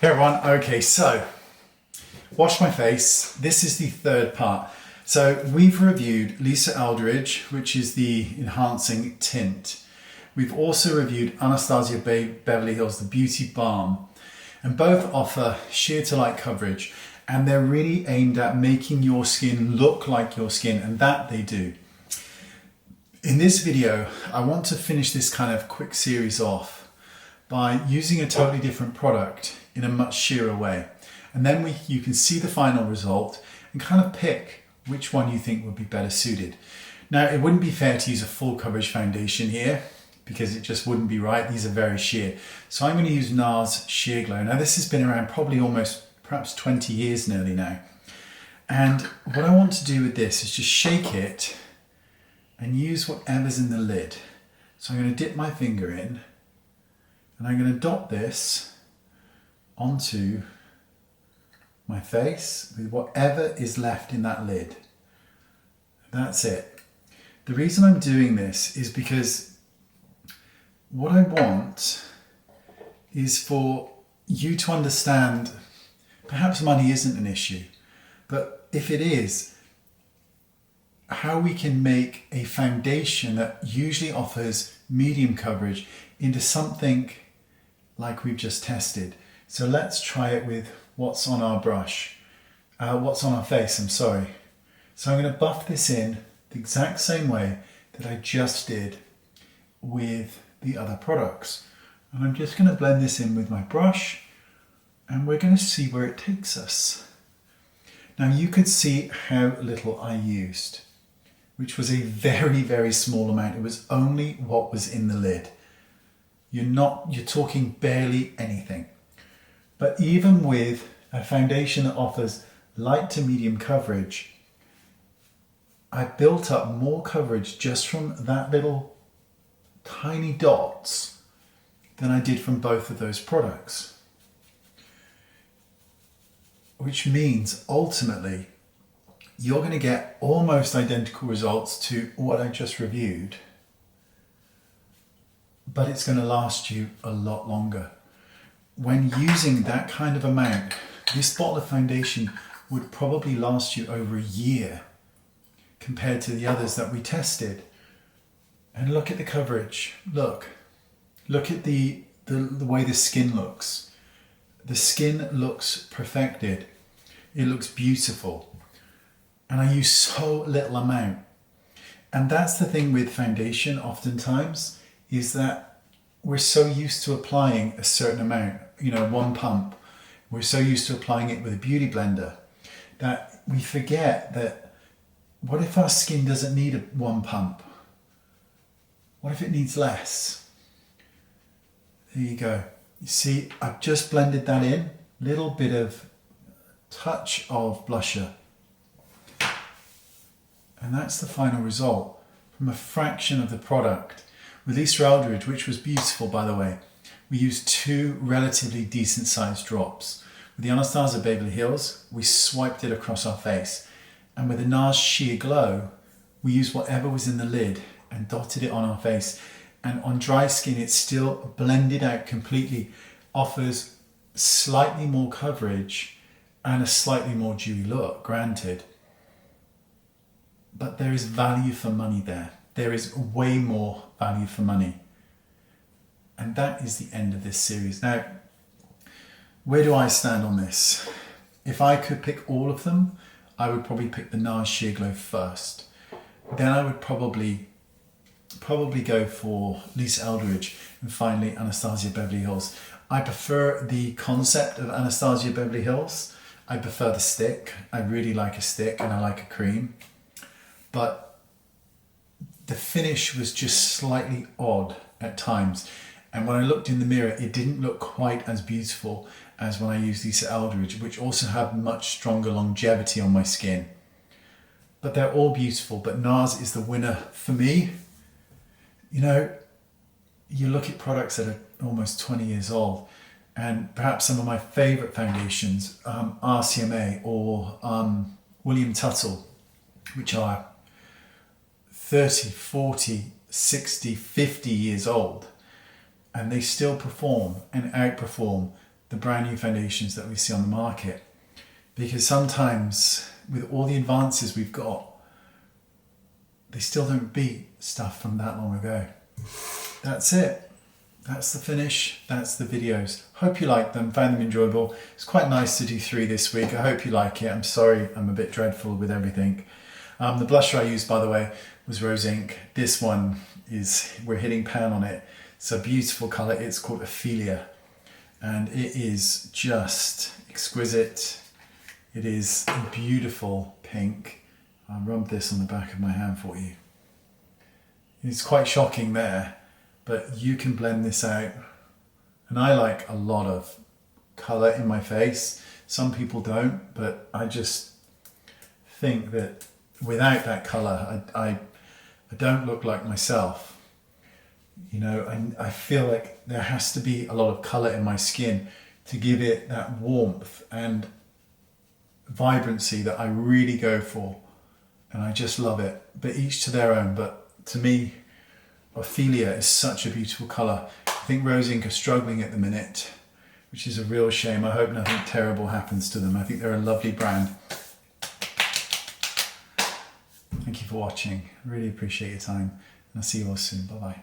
Hey everyone, okay, so wash my face. This is the third part. So we've reviewed Lisa Eldridge, which is the enhancing tint. We've also reviewed Anastasia Beverly Hills, the beauty balm, and both offer sheer to light coverage, and they're really aimed at making your skin look like your skin, and that they do. In this video, I want to finish this kind of quick series off by using a totally different product in a much sheerer way. And then you can see the final result and kind of pick which one you think would be better suited. Now, it wouldn't be fair to use a full coverage foundation here because it just wouldn't be right. These are very sheer. So I'm going to use Nars Sheer Glow. Now, this has been around probably almost perhaps 20 years nearly now. And what I want to do with this is just shake it and use whatever's in the lid. So I'm going to dip my finger in and I'm going to dot this onto my face with whatever is left in that lid. That's it. The reason I'm doing this is because what I want is for you to understand perhaps money isn't an issue, but if it is, how we can make a foundation that usually offers medium coverage into something like we've just tested. So let's try it with what's on our brush, what's on our face, I'm sorry. So I'm going to buff this in the exact same way that I just did with the other products. And I'm just going to blend this in with my brush and we're going to see where it takes us. Now you could see how little I used, which was a very, very small amount. It was only what was in the lid. You're talking barely anything. But even with a foundation that offers light to medium coverage, I built up more coverage just from that little tiny dots than I did from both of those products. Which means ultimately you're going to get almost identical results to what I just reviewed, but it's going to last you a lot longer. When using that kind of amount, this bottle of foundation would probably last you over a year compared to the others that we tested. And look at the coverage. Look at the way the skin looks. The skin looks perfected. It looks beautiful. And I use so little amount. And that's the thing with foundation oftentimes, is that we're so used to applying a certain amount, one pump. We're so used to applying it with a beauty blender that we forget that what if our skin doesn't need one pump? What if it needs less? There you go. You see, I've just blended that in, little bit of touch of blusher. And that's the final result from a fraction of the product. With Lisa Eldridge, which was beautiful by the way, we used two relatively decent sized drops. With the Anastasia Beverly Hills, we swiped it across our face. And with the Nars Sheer Glow, we used whatever was in the lid and dotted it on our face. And on dry skin, it's still blended out completely, offers slightly more coverage and a slightly more dewy look, granted. But there is value for money there. There is way more value for money. And that is the end of this series. Now, where do I stand on this? If I could pick all of them, I would probably pick the Nars Sheer Glow first. Then I would probably go for Lisa Eldridge and finally Anastasia Beverly Hills. I prefer the concept of Anastasia Beverly Hills. I prefer the stick. I really like a stick and I like a cream. But the finish was just slightly odd at times. And when I looked in the mirror, it didn't look quite as beautiful as when I used Lisa Eldridge, which also had much stronger longevity on my skin. But they're all beautiful, but Nars is the winner for me. You look at products that are almost 20 years old, and perhaps some of my favorite foundations, RCMA or William Tuttle, which are 30, 40, 60, 50 years old, and they still perform and outperform the brand new foundations that we see on the market. Because sometimes with all the advances we've got, they still don't beat stuff from that long ago. That's it. That's the finish. That's the videos. Hope you liked them, found them enjoyable. It's quite nice to do 3 this week. I hope you like it. I'm sorry I'm a bit dreadful with everything. The blusher I used, by the way, was Rose Ink. This one is, we're hitting pan on it. It's a beautiful colour. It's called Ophelia. And it is just exquisite. It is a beautiful pink. I'll rub this on the back of my hand for you. It's quite shocking there, but you can blend this out. And I like a lot of colour in my face. Some people don't, but I just think that without that colour, I don't look like myself. You know, I feel like there has to be a lot of colour in my skin to give it that warmth and vibrancy that I really go for. And I just love it. But each to their own. But to me, Ophelia is such a beautiful colour. I think Rose Ink are struggling at the minute, which is a real shame. I hope nothing terrible happens to them. I think they're a lovely brand. Thank you for watching. Really appreciate your time. And I'll see you all soon. Bye-bye.